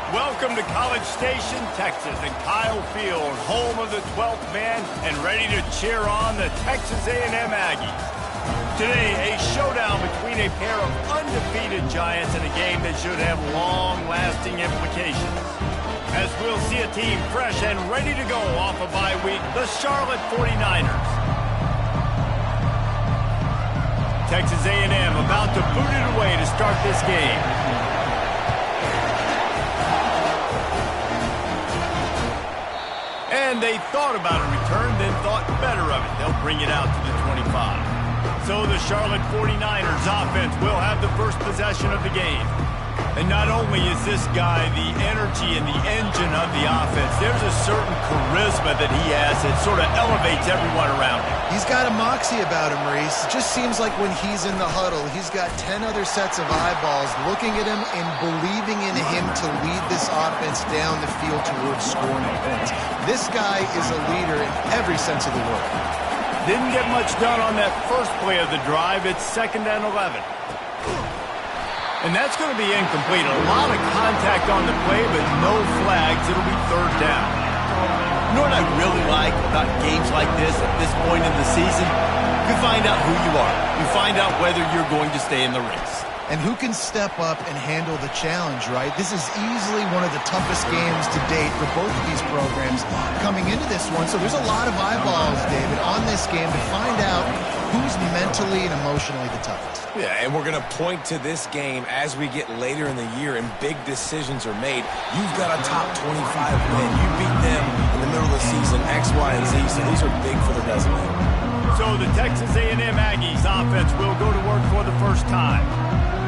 Welcome to College Station, Texas, and Kyle Field, home of the 12th man, and ready to cheer on the Texas A&M Aggies. Today, a showdown between a pair of undefeated giants in a game that should have long-lasting implications. As we'll see a team fresh and ready to go off a bye week, the Charlotte 49ers. Texas A&M about to boot it away to start this game. And they thought about a return, then thought better of it. They'll bring it out to the 25. So the Charlotte 49ers offense will have the first possession of the game. And not only is this guy the energy and the engine of the offense, there's a certain charisma that he has that sort of elevates everyone around him. He's got a moxie about him, Reese. It just seems like when he's in the huddle, he's got 10 other sets of eyeballs looking at him and believing in him to lead this offense down the field towards scoring points. This guy is a leader in every sense of the word. Didn't get much done on that first play of the drive. It's 2nd and 11. And that's going to be incomplete. A lot of contact on the play, but no flags. It'll be 3rd down. You know what I really like about games like this at this point in the season? You find out who you are. You find out whether you're going to stay in the race. And who can step up and handle the challenge, right? This is easily one of the toughest games to date for both of these programs coming into this one. So there's a lot of eyeballs, David, on this game to find out who's mentally and emotionally the toughest. Yeah, and we're going to point to this game as we get later in the year and big decisions are made. You've got a top 25 win. You beat them in the middle of the season, X, Y, and Z. So these are big for the resume. So the Texas A&M Aggies offense will go to work for the first time.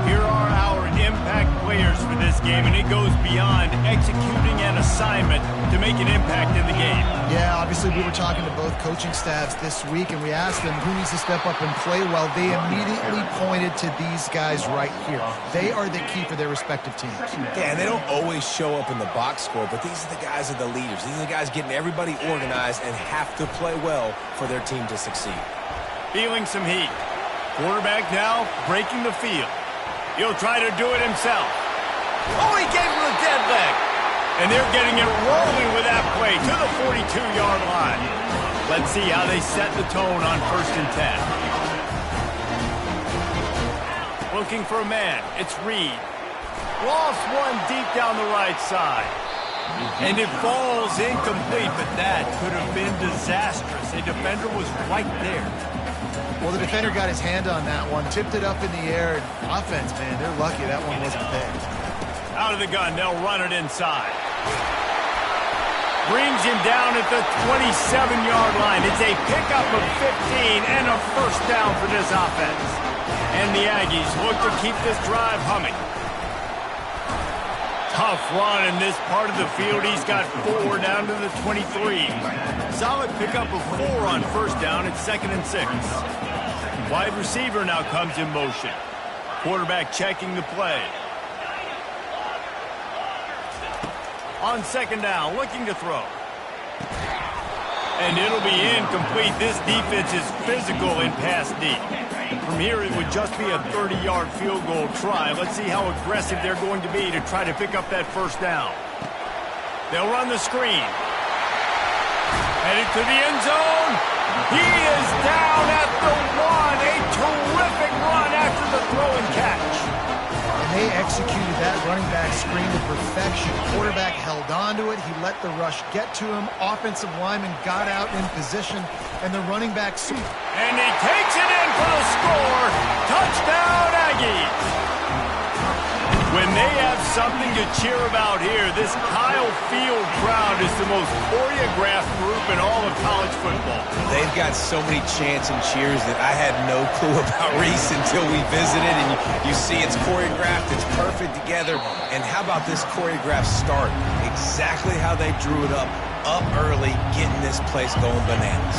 Here are our impact players for this game, and it goes beyond executing an assignment to make an impact in the game. Yeah, obviously we were talking to both coaching staffs this week, and we asked them who needs to step up and play well. They immediately pointed to these guys right here. They are the key for their respective teams. Yeah, and they don't always show up in the box score, but these are the guys that are the leaders. These are the guys getting everybody organized and have to play well for their team to succeed. Feeling some heat. Quarterback now breaking the field. He'll try to do it himself. Oh, he gave him a dead leg. And they're getting it rolling with that play to the 42-yard line. Let's see how they set the tone on 1st and 10. Looking for a man. It's Reed. Lost one deep down the right side. And it falls incomplete, but that could have been disastrous. A defender was right there. Well, the defender got his hand on that one, tipped it up in the air. Offense, man, they're lucky that one wasn't picked. Out of the gun, they'll run it inside. Brings him down at the 27-yard line. It's a pickup of 15 and a 1st down for this offense. And the Aggies look to keep this drive humming. Tough run in this part of the field. He's got 4 down to the 23. Solid pickup of 4 on 1st down. It's 2nd and 6. Wide receiver now comes in motion. Quarterback checking the play. On 2nd down, looking to throw. And it'll be incomplete. This defense is physical in pass deep. From here, it would just be a 30-yard field goal try. Let's see how aggressive they're going to be to try to pick up that 1st down. They'll run the screen. Headed to the end zone. He is down at the 1. A terrific run after the throw and catch. And they executed that running back screen to perfection. Quarterback held on to it. He let the rush get to him. Offensive lineman got out in position, and the running back... And he takes it in for the score. Touchdown, Aggies. When they have something to cheer about here, this Kyle Field crowd is the most choreographed group in all of college football. They've got so many chants and cheers that I had no clue about, Reese, until we visited. And you see it's choreographed, it's perfect together. And how about this choreographed start? Exactly how they drew it up early, getting this place going bananas.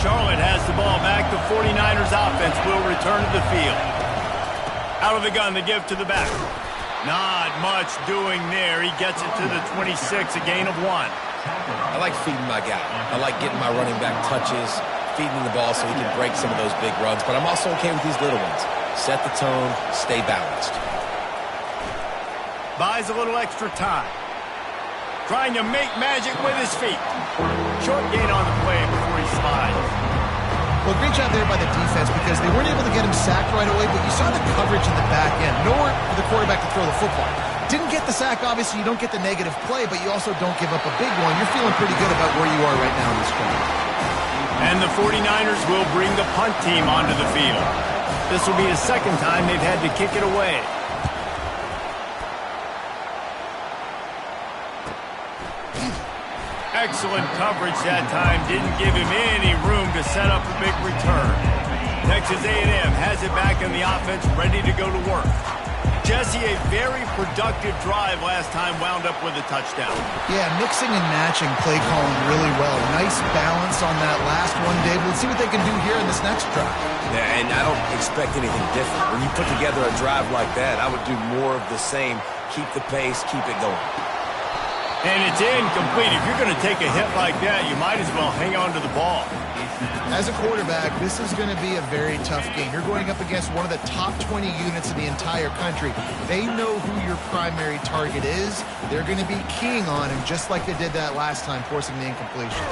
Charlotte has the ball back. The 49ers offense will return to the field. Out of the gun, the give to the back. Not much doing there. He gets it to the 26, a gain of 1. I like feeding my guy. I like getting my running back touches, feeding the ball so he can break some of those big runs. But I'm also okay with these little ones. Set the tone, stay balanced. Buys a little extra time. Trying to make magic with his feet. Short gain on the play before he slides. Well, great job there by the defense because they weren't able to get him sacked right away, but you saw the coverage in the back end. Nowhere for the quarterback to throw the football. Didn't get the sack, obviously. You don't get the negative play, but you also don't give up a big one. You're feeling pretty good about where you are right now in this game. And the 49ers will bring the punt team onto the field. This will be the second time they've had to kick it away. Excellent coverage that time. Didn't give him any room to set up a big return. Texas A&M has it back in the offense, ready to go to work. Jesse, a very productive drive last time, wound up with a touchdown. Yeah, mixing and matching play calling really well. Nice balance on that last one, Dave. Let's see what they can do here in this next drive. Yeah, and I don't expect anything different. When you put together a drive like that, I would do more of the same. Keep the pace, keep it going. And it's incomplete. If you're going to take a hit like that, you might as well hang on to the ball. As a quarterback, this is going to be a very tough game. You're going up against one of the top 20 units in the entire country. They know who your primary target is. They're going to be keying on him just like they did that last time, forcing the incompletion.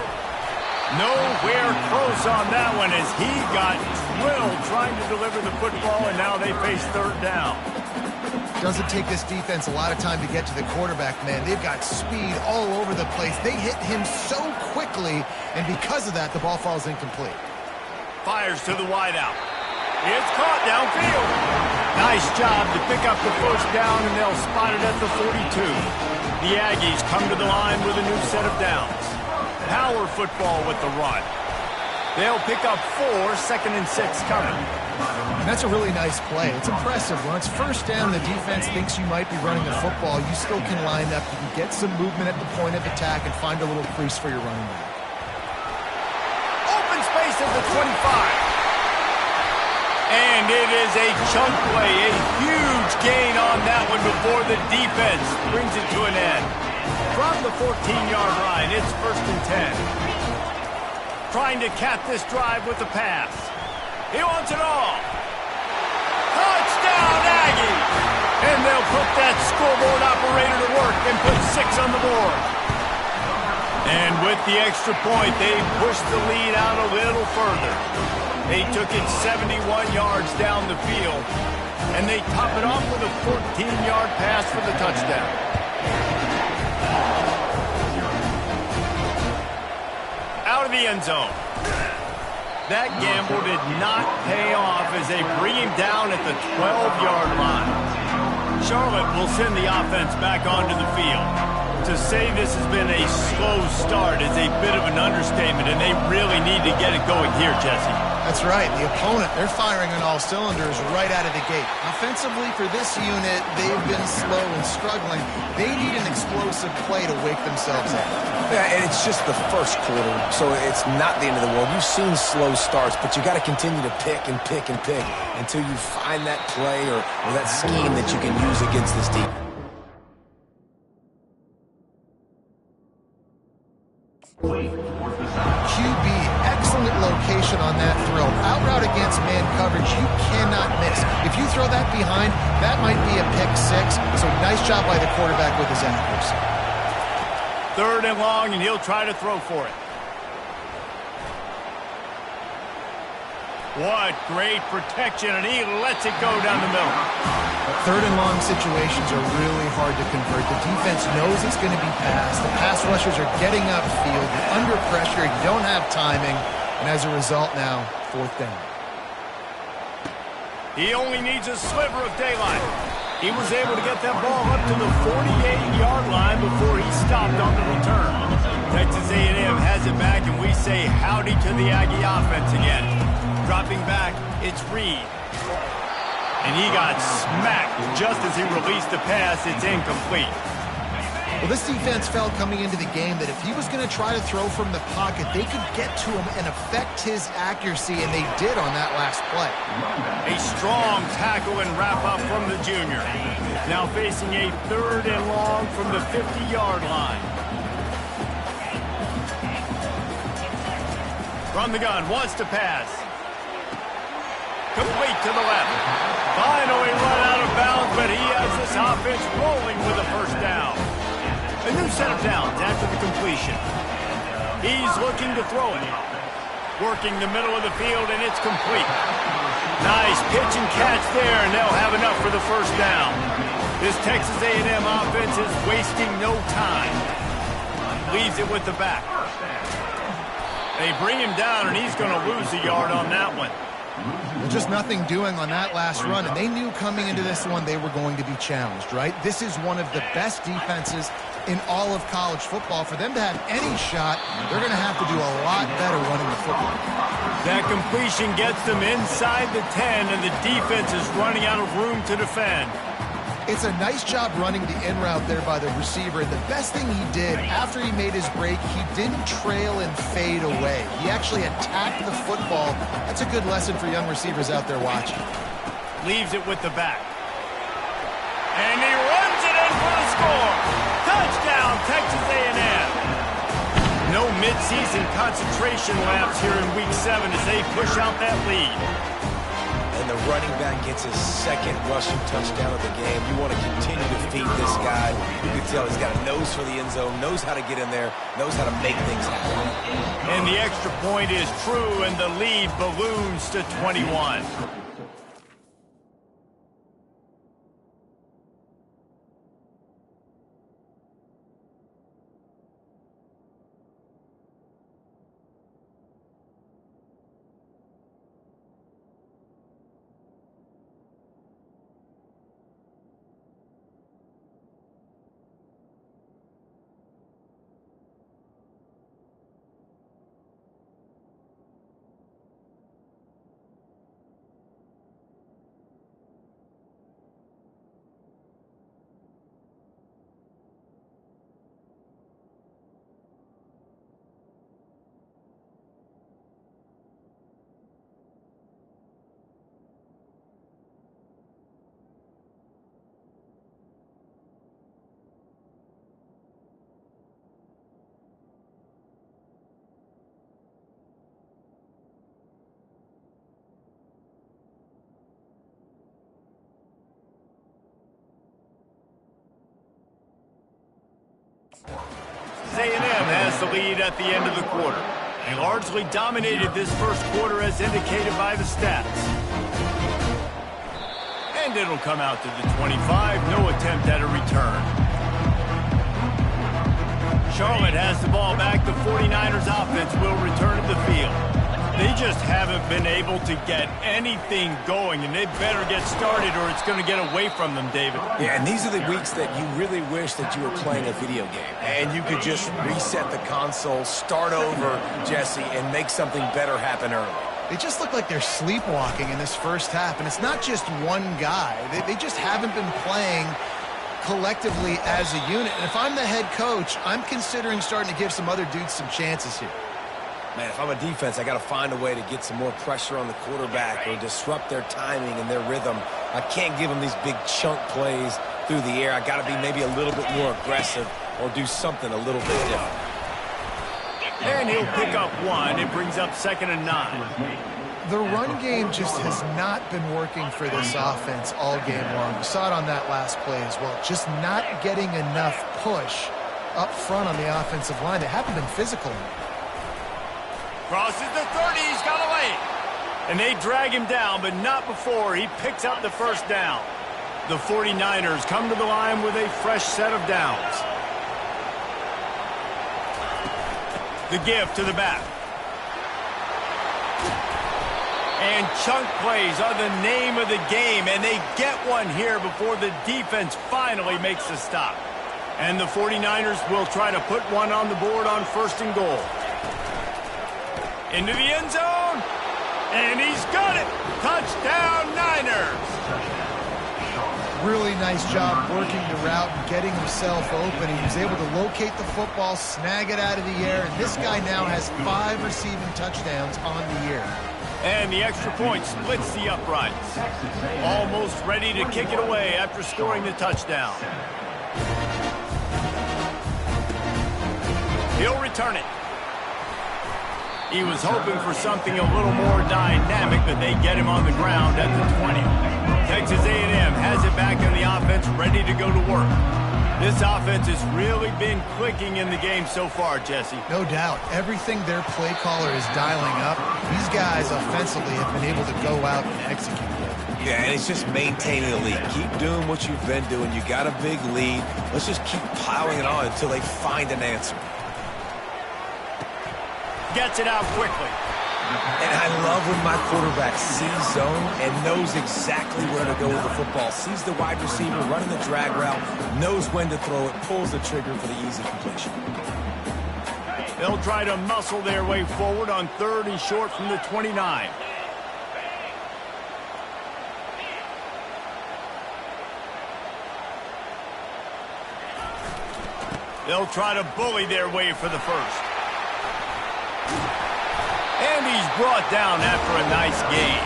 Nowhere close on that one as he got drilled trying to deliver the football, and now they face third down. Doesn't take this defense a lot of time to get to the quarterback, man. They've got speed all over the place. They hit him so quickly, and because of that, the ball falls incomplete. Fires to the wideout. It's caught downfield. Nice job to pick up the first down, and they'll spot it at the 42. The Aggies come to the line with a new set of downs. Power football with the run. They'll pick up 4, 2nd and 6 coming. And that's a really nice play. It's impressive. When it's first down, the defense thinks you might be running the football. You still can line up. You can get some movement at the point of attack and find a little crease for your running back. Open space at the 25. And it is a chunk play. A huge gain on that one before the defense brings it to an end. From the 14-yard line, it's 1st and 10. Trying to cap this drive with the pass. He wants it all. Touchdown, Aggie! And they'll put that scoreboard operator to work and put 6 on the board. And with the extra point, they pushed the lead out a little further. They took it 71 yards down the field, and they top it off with a 14-yard pass for the touchdown. Out of the end zone. That gamble did not pay off as they bring him down at the 12-yard line. Charlotte will send the offense back onto the field. To say this has been a slow start is a bit of an understatement, and they really need to get it going here, Jesse. That's right. The opponent, they're firing on all cylinders right out of the gate. Offensively, for this unit, they've been slow and struggling. They need an explosive play to wake themselves up. Yeah, and it's just the first quarter, so it's not the end of the world. You've seen slow starts, but you got to continue to pick and pick and pick until you find that play or that scheme that you can use against this team. QB, excellent location on that throw. Out route against man coverage, you cannot miss. If you throw that behind, that might be a pick 6. So nice job by the quarterback with his accuracy. 3rd and long, and he'll try to throw for it. What great protection, and he lets it go down the middle. 3rd and long situations are really hard to convert. The defense knows it's going to be passed. The pass rushers are getting upfield. You're under pressure. You don't have timing. And as a result now, 4th down. He only needs a sliver of daylight. He was able to get that ball up to the 48-yard line before he stopped on the return. Texas A&M has it back, and we say howdy to the Aggie offense again. Dropping back, it's Reed. And he got smacked just as he released the pass. It's incomplete. Well, this defense felt coming into the game that if he was going to try to throw from the pocket, they could get to him and affect his accuracy, and they did on that last play. A strong tackle and wrap-up from the junior. Now facing a 3rd and long from the 50-yard line. From the gun, wants to pass. Complete to the left. Finally run out of bounds, but he has this offense rolling with a 1st down. A new set of downs after the completion. He's looking to throw it. Working the middle of the field, and it's complete. Nice pitch and catch there, and they'll have enough for the first down. This Texas A&M offense is wasting no time. Leaves it with the back. They bring him down, and he's going to lose a yard on that one. Well, just nothing doing on that last run, and they knew coming into this one they were going to be challenged, right? This is one of the best defenses in all of college football. For them to have any shot, they're going to have to do a lot better running the football. That completion gets them inside the 10, and the defense is running out of room to defend. It's a nice job running the in route there by the receiver. And the best thing he did after he made his break, he didn't trail and fade away. He actually attacked the football. That's a good lesson for young receivers out there watching. Leaves it with the back. And he runs it in for the score. Touchdown, Texas A&M. No midseason concentration laps here in Week 7 as they push out that lead. And the running back gets his second rushing touchdown of the game. You want to continue to feed this guy. You can tell he's got a nose for the end zone, knows how to get in there, knows how to make things happen. And the extra point is true, and the lead balloons to 21. A&M has the lead at the end of the quarter. They largely dominated this first quarter as indicated by the stats. And it'll come out to the 25. No attempt at a return. Charlotte has the ball back. The 49ers offense will return to the field. They just haven't been able to get anything going, and they better get started or it's going to get away from them, David. Yeah, and these are the weeks that you really wish that you were playing a video game. And you could just reset the console, start over, Jesse, and make something better happen early. They just look like they're sleepwalking in this first half, and it's not just one guy. They just haven't been playing collectively as a unit. And if I'm the head coach, I'm considering starting to give some other dudes some chances here. Man, if I'm a defense, I got to find a way to get some more pressure on the quarterback or disrupt their timing and their rhythm. I can't give them these big chunk plays through the air. I got to be maybe a little bit more aggressive or do something a little bit different. And he'll pick up one. It brings up 2nd and 9. The run game just has not been working for this offense all game long. You saw it on that last play as well. Just not getting enough push up front on the offensive line. They haven't been physical. Crosses the 30, he's got away. And they drag him down, but not before he picks up the first down. The 49ers come to the line with a fresh set of downs. The give to the back. And chunk plays are the name of the game, and they get one here before the defense finally makes a stop. And the 49ers will try to put one on the board on 1st and goal. Into the end zone, and he's got it. Touchdown, Niners. Really nice job working the route and getting himself open. He was able to locate the football, snag it out of the air, and this guy now has 5 receiving touchdowns on the year. And the extra point splits the uprights. Almost ready to kick it away after scoring the touchdown. He'll return it. He was hoping for something a little more dynamic, but they get him on the ground at the 20. Texas A&M has it back in the offense, ready to go to work. This offense has really been clicking in the game so far, Jesse. No doubt. Everything their play caller is dialing up, these guys offensively have been able to go out and execute it. Yeah, and it's just maintaining the lead. Keep doing what you've been doing. You got a big lead. Let's just keep piling it on until they find an answer. Gets it out quickly. And I love when my quarterback sees zone and knows exactly where to go with the football. Sees the wide receiver running the drag route, knows when to throw it, pulls the trigger for the easy completion. They'll try to muscle their way forward on 3rd and short from the 29. They'll try to bully their way for the first. And he's brought down after a nice game.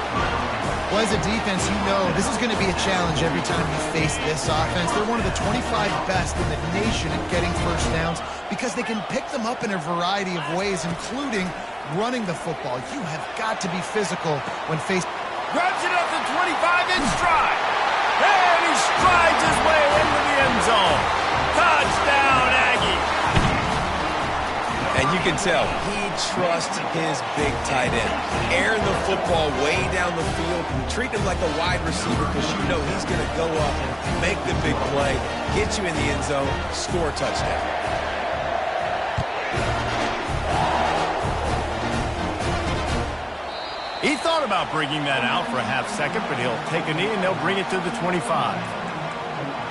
Well, as a defense, you know this is going to be a challenge every time you face this offense. They're one of the 25 best in the nation at getting first downs because they can pick them up in a variety of ways, including running the football. You have got to be physical when faced. Grabs it up to 25 in stride. And he strides his way into the end zone. Touchdown, Aggie. And you can tell he trusts his big tight end. Airing the football way down the field, treat him like a wide receiver because you know he's going to go up, make the big play, get you in the end zone, score a touchdown. He thought about bringing that out for a half second, but he'll take a knee and they'll bring it to the 25.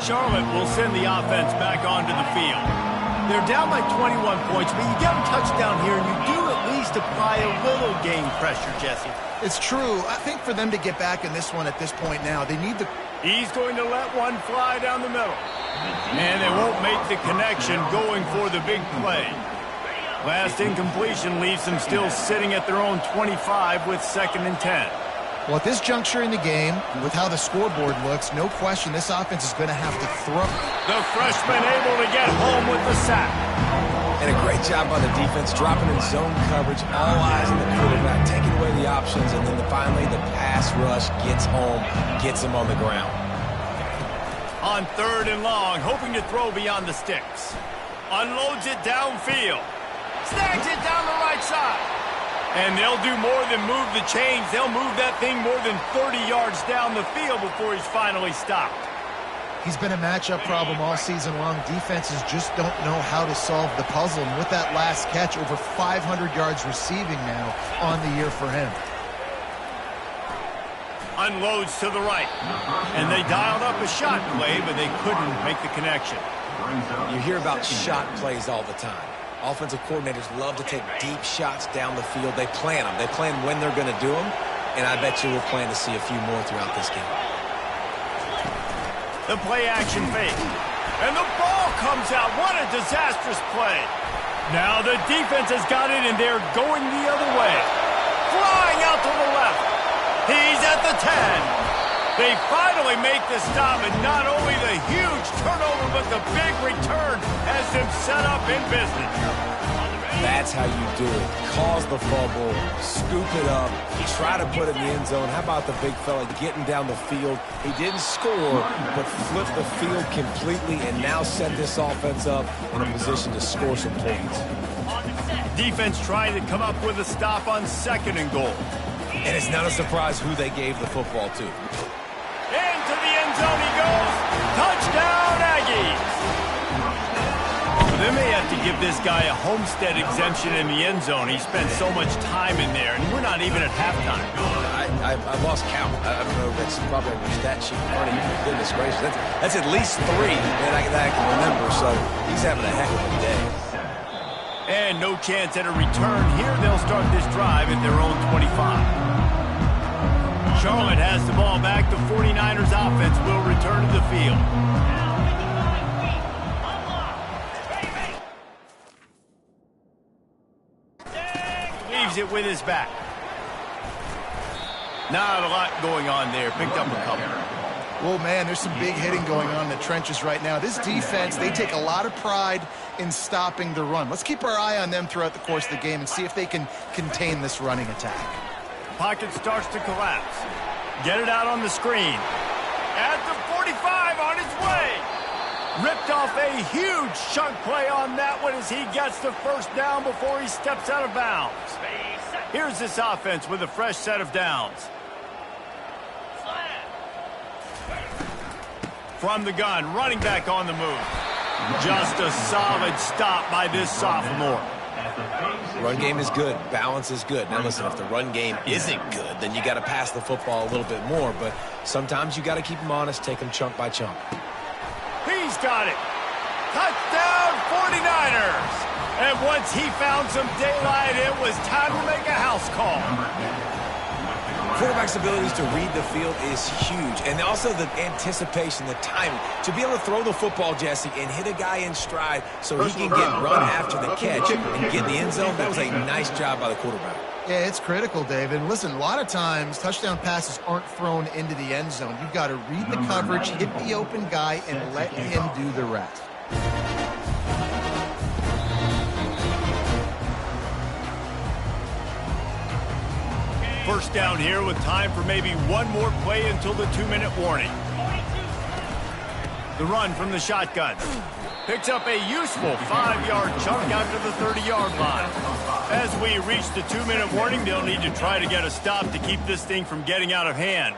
Charlotte will send the offense back onto the field. They're down by 21 points, but you get a touchdown here, and you do at least apply a little game pressure, Jesse. It's true. I think for them to get back in this one at this point now, they need the... He's going to let one fly down the middle. And they won't make the connection going for the big play. Last incompletion leaves them still sitting at their own 25 with 2nd and 10. Well, at this juncture in the game, with how the scoreboard looks, no question this offense is going to have to throw. The freshman able to get home with the sack. And a great job by the defense, dropping in zone coverage, all eyes on the quarterback, taking away the options, and then finally the pass rush gets home, gets him on the ground. On 3rd and long, hoping to throw beyond the sticks. Unloads it downfield. Snags it down the right side. And they'll do more than move the chains. They'll move that thing more than 30 yards down the field before he's finally stopped. He's been a matchup problem all season long. Defenses just don't know how to solve the puzzle. And with that last catch, over 500 yards receiving now on the year for him. Unloads to the right. And they dialed up a shot play, but they couldn't make the connection. You hear about shot plays all the time. Offensive coordinators love to take deep shots down the field. They plan them. They plan when they're going to do them. And I bet you we'll plan to see a few more throughout this game. The play action fake. And the ball comes out. What a disastrous play. Now the defense has got it, and they're going the other way. Flying out to the left. He's at the 10. They finally make the stop, and not only the huge turnover, but the big return has them set up in business. That's how you do it. Cause the fumble, scoop it up, try to put it in the end zone. How about the big fella getting down the field? He didn't score, but flipped the field completely and now set this offense up in a position to score some points. Defense trying to come up with a stop on 2nd and goal. And it's not a surprise who they gave the football to. Into the end zone he goes. Touchdown, Aggies. They may have to give this guy a homestead exemption in the end zone. He spent so much time in there, and we're not even at halftime. I lost count. I don't know. That's probably a stat sheet in front of you. Goodness gracious. That's at least 3 that I can remember, so he's having a heck of a day. And no chance at a return here. They'll start this drive at their own 25. Charlotte has the ball back. The 49ers offense will return to the field. Leaves it with his back. Not a lot going on there. Picked up a couple. Well, man, there's some big hitting going on in the trenches right now. This defense, they take a lot of pride in stopping the run. Let's keep our eye on them throughout the course of the game and see if they can contain this running attack. Pocket starts to collapse. Get it out on the screen. At the 45 on its way. Ripped off a huge chunk play on that one as he gets the first down before he steps out of bounds. Here's this offense with a fresh set of downs. From the gun, running back on the move. Just a solid stop by this sophomore. Run game is good. Balance is good. Now listen, if the run game isn't good, then you got to pass the football a little bit more. But sometimes you got to keep them honest, take them chunk by chunk. He's got it. Touchdown 49ers. And once he found some daylight, it was time to make a house call. Quarterback's abilities to read the field is huge. And also the anticipation, the timing. To be able to throw the football, Jesse, and hit a guy in stride so he can get run after the catch and get in the end zone, that was a nice job by the quarterback. Yeah, it's critical, David. Listen, a lot of times touchdown passes aren't thrown into the end zone. You've got to read the coverage, hit the open guy, and let him do the rest. First down here with time for maybe one more play until the 2-minute warning. The run from the shotgun. Picks up a useful 5-yard chunk out to the 30-yard line. As we reach the 2-minute warning, they'll need to try to get a stop to keep this thing from getting out of hand.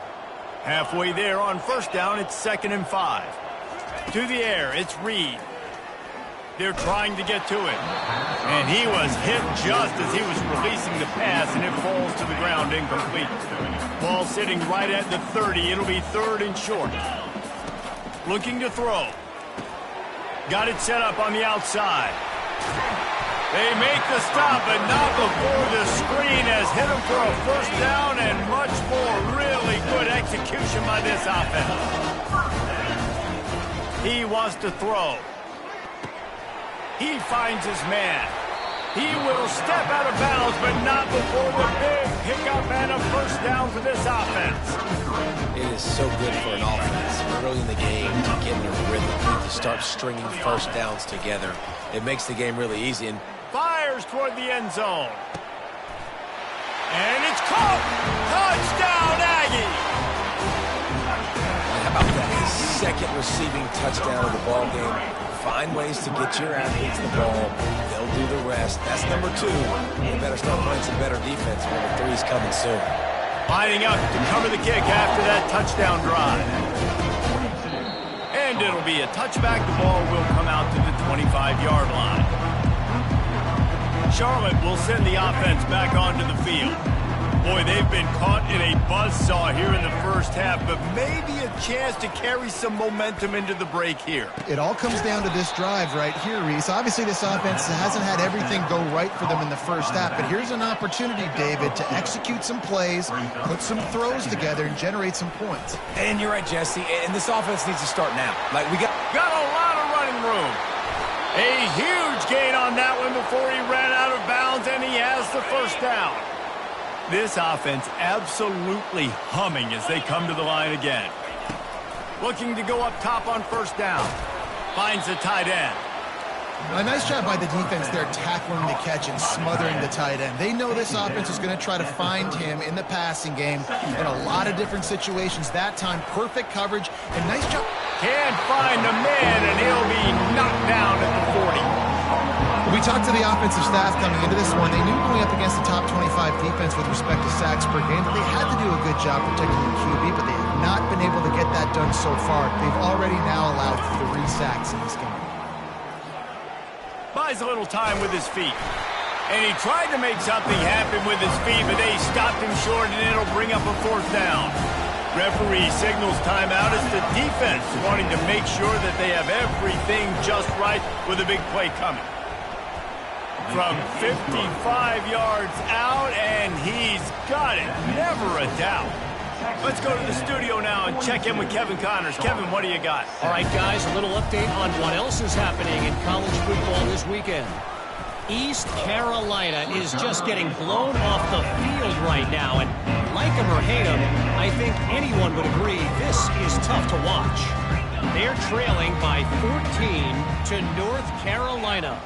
Halfway there on first down, it's 2nd and 5. To the air, it's Reed. They're trying to get to it. And he was hit just as he was releasing the pass, and it falls to the ground incomplete. Ball sitting right at the 30. It'll be 3rd and short. Looking to throw. Got it set up on the outside. They make the stop, but not before the screen has hit him for a first down and much more. Really good execution by this offense. He wants to throw. He finds his man. He will step out of bounds, but not before the big pickup and a first down for this offense. It is so good for an offense early in the game to get in a rhythm, to start stringing first downs together. It makes the game really easy. And fires toward the end zone. And it's caught. Touchdown, Aggie. How about that? His second receiving touchdown of the ball game. Find ways to get your athletes the ball. They'll do the rest. That's number 2. You better start playing some better defense when the 3's coming soon. Lining up to cover the kick after that touchdown drive. And it'll be a touchback. The ball will come out to the 25-yard line. Charlotte will send the offense back onto the field. Boy, they've been caught in a buzzsaw here in the first half, but maybe a chance to carry some momentum into the break here. It all comes down to this drive right here, Reese. Obviously, this offense hasn't had everything go right for them in the first half, but here's an opportunity, David, to execute some plays, put some throws together, and generate some points. And you're right, Jesse, and this offense needs to start now. Like, we got a lot of running room. A huge gain on that one before he ran out of bounds, and he has the first down. This offense absolutely humming as they come to the line again. Looking to go up top on first down. Finds the tight end. A nice job by the defense there, tackling the catch and smothering the tight end. They know this offense is going to try to find him in the passing game in a lot of different situations. That time, perfect coverage and nice job. Can't find the man, and he'll be knocked down at the 40. We talked to the offensive staff coming into this one. They knew going up against the top 25 defense with respect to sacks per game that they had to do a good job protecting the QB, but they have not been able to get that done so far. They've already now allowed 3 sacks in this game. Buys a little time with his feet. And he tried to make something happen with his feet, but they stopped him short, and it'll bring up a 4th down. Referee signals timeout as the defense wanting to make sure that they have everything just right with a big play coming. From 55 yards out, and he's got it. Never a doubt. Let's go to the studio now and check in with Kevin Connors. Kevin, what do you got? All right, guys, a little update on what else is happening in college football this weekend. East Carolina is just getting blown off the field right now, and like him or hate him, I think anyone would agree this is tough to watch. They're trailing by 14 to North Carolina.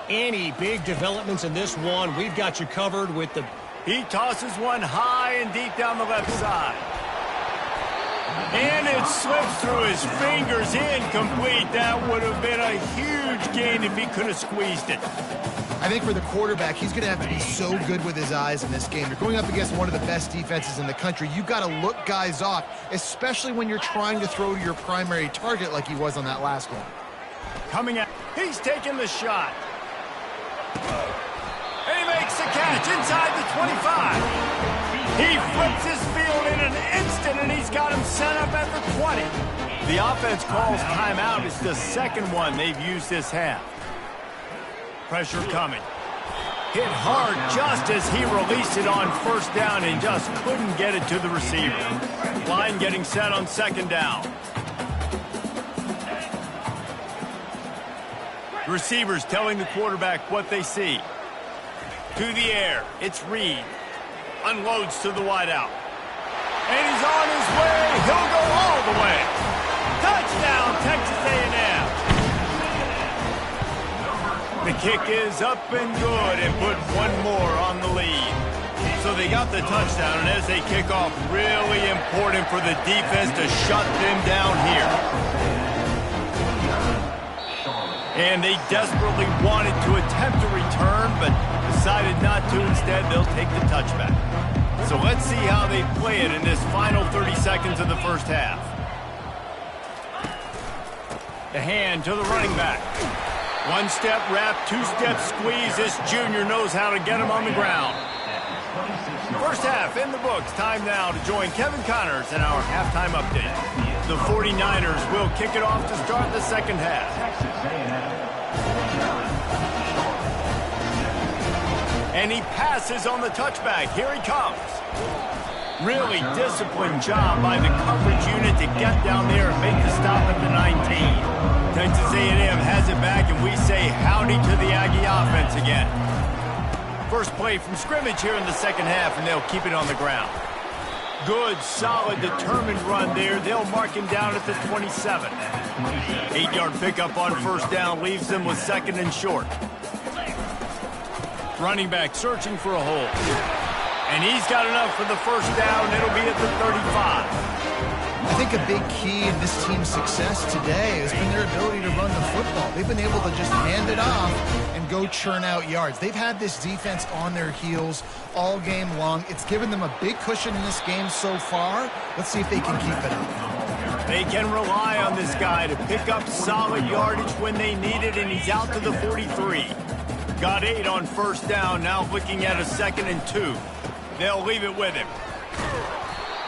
Any big developments in this one, we've got you covered with the... He tosses one high and deep down the left side. And it slips through his fingers, incomplete. That would have been a huge gain if he could have squeezed it. I think for the quarterback, he's going to have to be so good with his eyes in this game. You're going up against one of the best defenses in the country. You've got to look guys off, especially when you're trying to throw to your primary target like he was on that last one. Coming out, he's taking the shot. And he makes the catch inside the 25. He flips his field in an instant, and he's got him set up at the 20. The offense calls timeout. It's the second one they've used this half. Pressure coming. Hit hard just as he released it on first down and just couldn't get it to the receiver. Line getting set on second down. Receivers telling the quarterback what they see. To the air. It's Reed. Unloads to the wideout. And he's on his way. He'll go all the way. Touchdown, Texas A&M. The kick is up and good and put one more on the lead. So they got the touchdown, and as they kick off, really important for the defense to shut them down here. And they desperately wanted to attempt a return, but decided not to. Instead, they'll take the touchback. So let's see how they play it in this final 30 seconds of the first half. The hand to the running back. One-step wrap, two-step squeeze. This junior knows how to get him on the ground. First half in the books. Time now to join Kevin Connors in our halftime update. The 49ers will kick it off to start the second half. And he passes on the touchback. Here he comes. Really disciplined job by the coverage unit to get down there and make the stop at the 19. Texas A&M has it back, and we say howdy to the Aggie offense again. First play from scrimmage here in the second half, and they'll keep it on the ground. Good, solid, determined run there. They'll mark him down at the 27. 8-yard pickup on first down leaves them with second and short. Running back searching for a hole. And he's got enough for the first down. It'll be at the 35. I think a big key in this team's success today has been their ability to run the football. They've been able to just hand it off and go churn out yards. They've had this defense on their heels all game long. It's given them a big cushion in this game so far. Let's see if they can keep it up. They can rely on this guy to pick up solid yardage when they need it, and he's out to the 43. Got 8 on first down, now looking at a 2nd and 2. They'll leave it with him.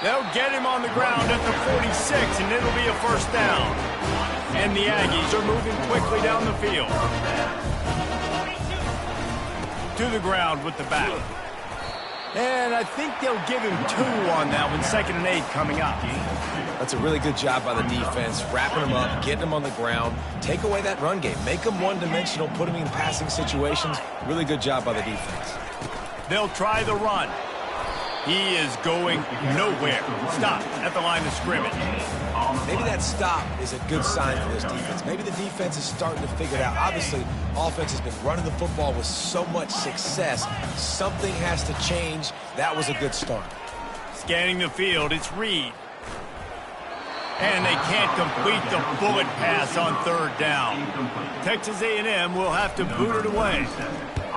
They'll get him on the ground at the 46, and it'll be a first down. And the Aggies are moving quickly down the field. To the ground with the back. And I think they'll give him 2 on that one, 2nd and 8 coming up. That's a really good job by the defense, wrapping them up, getting them on the ground. Take away that run game. Make them one-dimensional, put them in passing situations. Really good job by the defense. They'll try the run. He is going nowhere. Stop at the line of scrimmage. Maybe that stop is a good sign for this defense. Maybe the defense is starting to figure it out. Obviously, offense has been running the football with so much success. Something has to change. That was a good start. Scanning the field, it's Reed. And they can't complete the bullet pass on third down. Texas A&M will have to boot it away.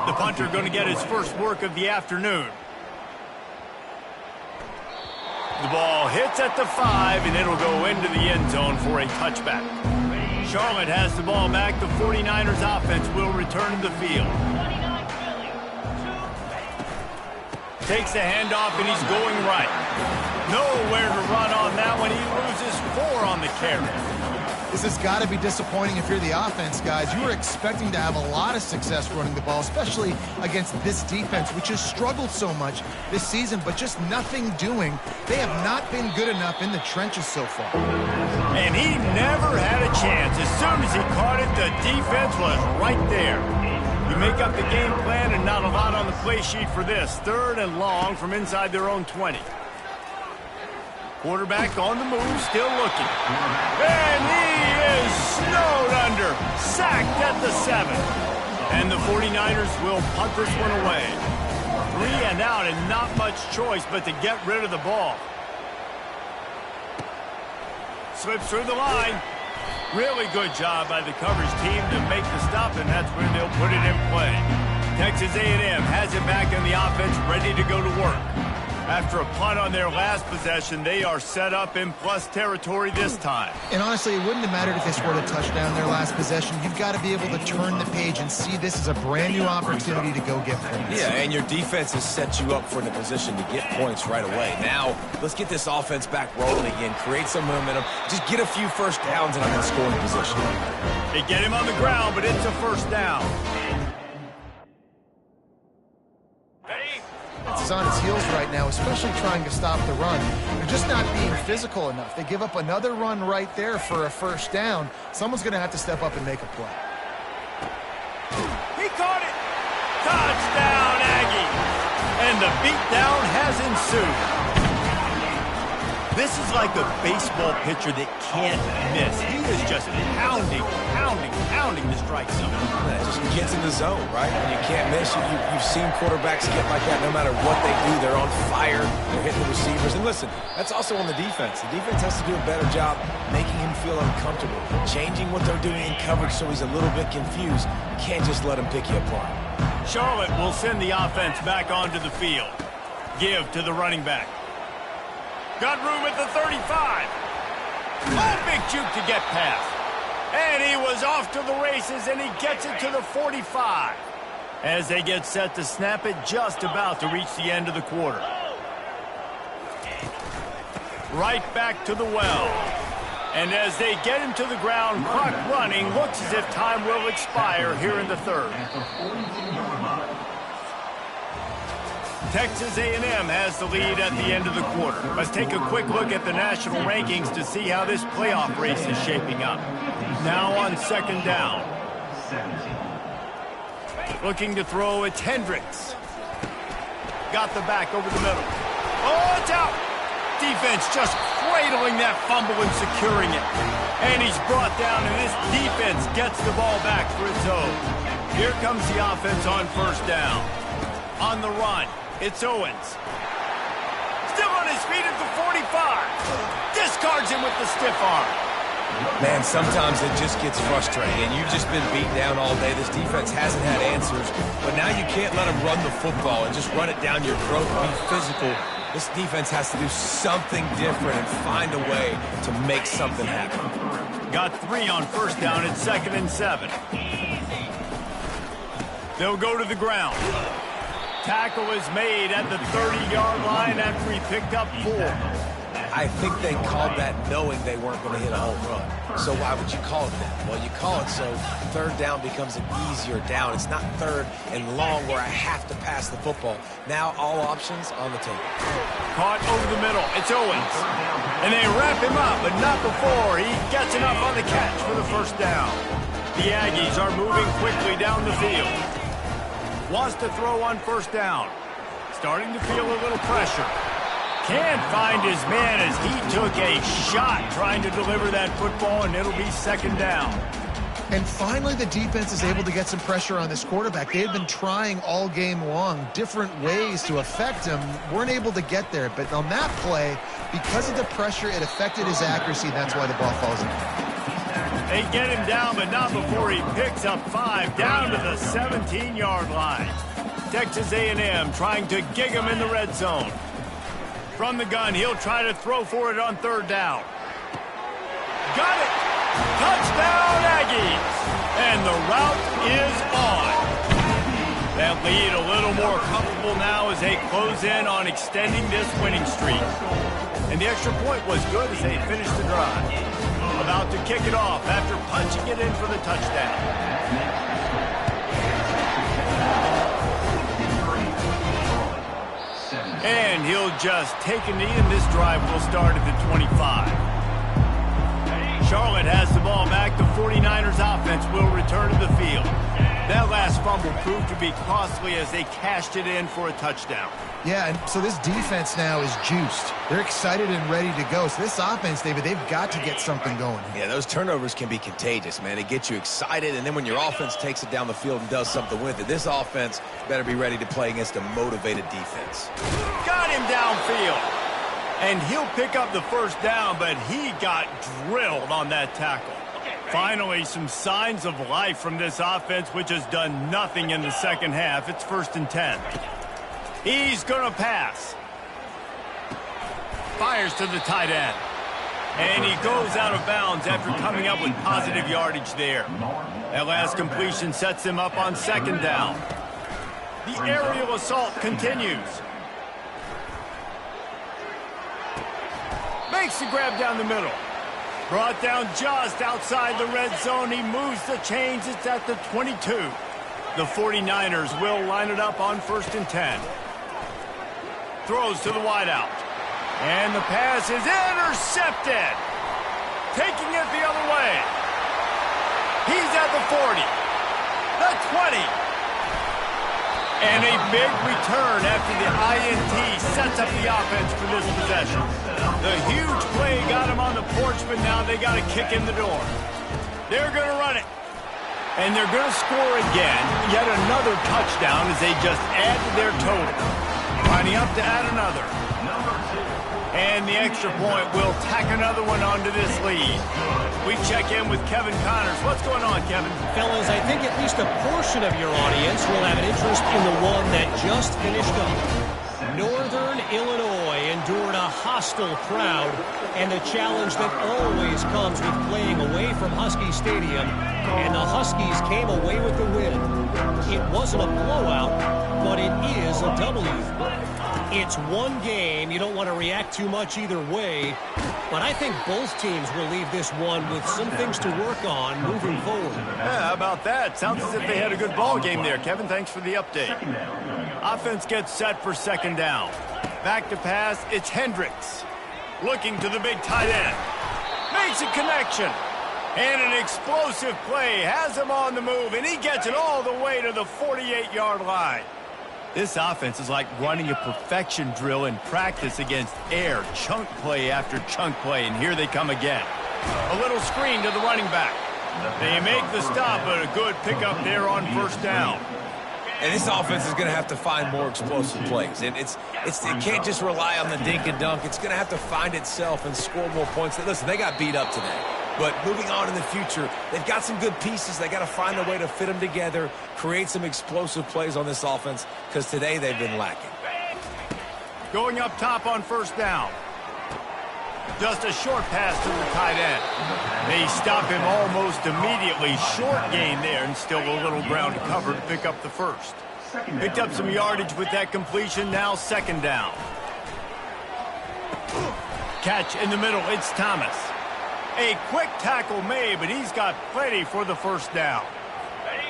The punter going to get his first work of the afternoon. The ball hits at the 5, and it'll go into the end zone for a touchback. Charlotte has the ball back. The 49ers offense will return to the field. Takes the handoff, and he's going right. Nowhere to run on that one. He loses 4 on the carry. This has got to be disappointing if you're the offense, guys. You were expecting to have a lot of success running the ball, especially against this defense, which has struggled so much this season, but just nothing doing. They have not been good enough in the trenches so far. And he never had a chance. As soon as he caught it, the defense was right there. You make up the game plan and not a lot on the play sheet for this. 3rd and long from inside their own 20. Quarterback on the move, still looking. And he is snowed under. Sacked at the 7. And the 49ers will punt this one away. 3 and out, and not much choice but to get rid of the ball. slips through the line. Really good job by the coverage team to make the stop, and that's where they'll put it in play. Texas A&M has it back in the offense, ready to go to work. After a punt on their last possession, they are set up in plus territory this time. And honestly, it wouldn't have mattered if they scored a touchdown their last possession. You've got to be able to turn the page and see this as a brand new opportunity to go get points. Yeah, and your defense has set you up for the position to get points right away. Now, let's get this offense back rolling again, create some momentum, just get a few first downs, and I'm in scoring position. They get him on the ground, but it's a first down. It's on its heels right now, especially trying to stop the run. They're just not being physical enough. They give up another run right there for a first down. Someone's going to have to step up and make a play. He caught it. Touchdown, Aggie. And the beatdown has ensued. This is like a baseball pitcher that can't miss. He is just pounding the strike zone. It just gets in the zone, right? When you can't miss, you've seen quarterbacks get like that no matter what they do. They're on fire. They're hitting the receivers. And listen, that's also on the defense. The defense has to do a better job making him feel uncomfortable, changing what they're doing in coverage so he's a little bit confused. You can't just let him pick you apart. Charlotte will send the offense back onto the field. Give to the running back. Got room at the 35. Oh, big juke to get past. And he was off to the races, and he gets it to the 45. As they get set to snap it, just about to reach the end of the quarter. Right back to the well. And as they get him to the ground, clock running, looks as if time will expire here in the third. Texas A&M has the lead at the end of the quarter. Let's take a quick look at the national rankings to see how this playoff race is shaping up. Now on second down. Looking to throw, it's Hendricks. Got the back over the middle. Oh, it's out! Defense just cradling that fumble and securing it. And he's brought down, and this defense gets the ball back for its own. Here comes the offense on first down. On the run. It's Owens. Still on his feet at the 45. Discards him with the stiff arm. Man, sometimes it just gets frustrating, and you've just been beat down all day. This defense hasn't had answers, but now you can't let them run the football and just run it down your throat and be physical. This defense has to do something different and find a way to make something happen. Got 3 on first down at 2nd and 7. They'll go to the ground. Tackle is made at the 30-yard line after he picked up 4. I think they called that knowing they weren't going to hit a home run. So why would you call it that? Well, you call it so third down becomes an easier down. It's not third and long where I have to pass the football. Now all options on the table. Caught over the middle. It's Owens. And they wrap him up, but not before he gets enough on the catch for the first down. The Aggies are moving quickly down the field. Wants to throw on first down. Starting to feel a little pressure. Can't find his man as he took a shot trying to deliver that football, and it'll be second down. And finally, the defense is able to get some pressure on this quarterback. They had been trying all game long different ways to affect him. Weren't able to get there. But on that play, because of the pressure, it affected his accuracy, and that's why the ball falls in. They get him down, but not before he picks up 5 down to the 17-yard line. Texas A&M trying to gig him in the red zone. From the gun, he'll try to throw for it on third down. Got it! Touchdown, Aggies! And the route is on. That lead a little more comfortable now as they close in on extending this winning streak. And the extra point was good as they finished the drive. About to kick it off after punching it in for the touchdown. And he'll just take a knee, and this drive will start at the 25. Charlotte has the ball back. The 49ers offense will return to the field. That last fumble proved to be costly as they cashed it in for a touchdown. Yeah, and so this defense now is juiced. They're excited and ready to go. So this offense, David, they've got to get something going. Yeah, those turnovers can be contagious, man. It gets you excited, and then when your offense takes it down the field and does something with it, this offense better be ready to play against a motivated defense. Got him downfield. And he'll pick up the first down, but he got drilled on that tackle. Finally, some signs of life from this offense, which has done nothing in the second half. It's 1st and 10. He's going to pass. Fires to the tight end. And he goes out of bounds after coming up with positive yardage there. That last completion sets him up on 2nd down. The aerial assault continues. Makes the grab down the middle. Brought down just outside the red zone. He moves the chains. It's at the 22. The 49ers will line it up on 1st and 10. Throws to the wideout. And the pass is intercepted. Taking it the other way. He's at the 40. The 20. And a big return after the INT sets up the offense for this possession. The huge play got him on the porch, but now they got to kick in the door. They're going to run it. And they're going to score again. Yet another touchdown as they just add to their total. Lining up to add another. And the extra point will tack another one onto this lead. We check in with Kevin Connors. What's going on, Kevin? Fellas, I think at least a portion of your audience will have an interest in the one that just finished up. Northern Illinois endured a hostile crowd and the challenge that always comes with playing away from Husky Stadium, and the Huskies came away with the win. It wasn't a blowout, but it is a W. It's one game. You don't want to react too much either way, but I think both teams will leave this one with some things to work on moving forward. Yeah, how about that? Sounds as if they had a good ball game there, Kevin. Thanks for the update. Offense gets set for 2nd down. Back to pass, it's Hendricks. Looking to the big tight end. Makes a connection. And an explosive play. Has him on the move, and he gets it all the way to the 48-yard line. This offense is like running a perfection drill in practice against air. Chunk play after chunk play, and here they come again. A little screen to the running back. They make the stop, but a good pickup there on 1st down. And this offense is going to have to find more explosive plays. And it can't just rely on the dink and dunk. It's going to have to find itself and score more points. Listen, they got beat up today. But moving on in the future, they've got some good pieces. They got to find a way to fit them together, create some explosive plays on this offense, because today they've been lacking. Going up top on 1st down. Just a short pass to the tight end. They stop him almost immediately. Short gain there, and still a little ground to cover to pick up the first. Picked up some yardage with that completion. Now 2nd down. Catch in the middle. It's Thomas. A quick tackle made, but he's got plenty for the 1st down.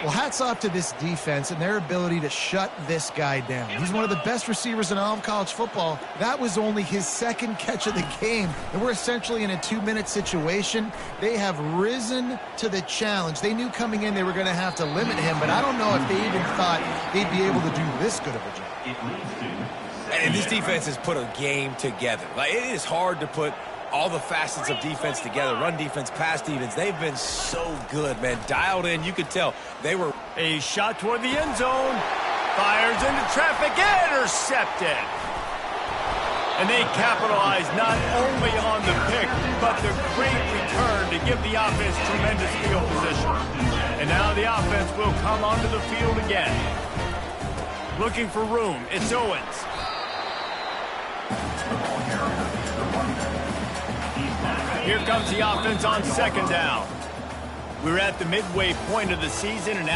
Well, hats off to this defense and their ability to shut this guy down. He's one of the best receivers in all of college football. That was only his 2nd catch of the game, and we're essentially in a 2-minute situation. They have risen to the challenge. They knew coming in they were going to have to limit him, but I don't know if they even thought they'd be able to do this good of a job. And this defense has put a game together. Like, it is hard to put all the facets of defense together. Run defense, pass defense. They've been so good, man. Dialed in. You could tell they were. A shot toward the end zone. Fires into traffic. Intercepted. And they capitalize not only on the pick, but the great return to give the offense tremendous field position. And now the offense will come onto the field again. Looking for room. It's Owens. Here comes the offense on 2nd down. We're at the midway point of the season, and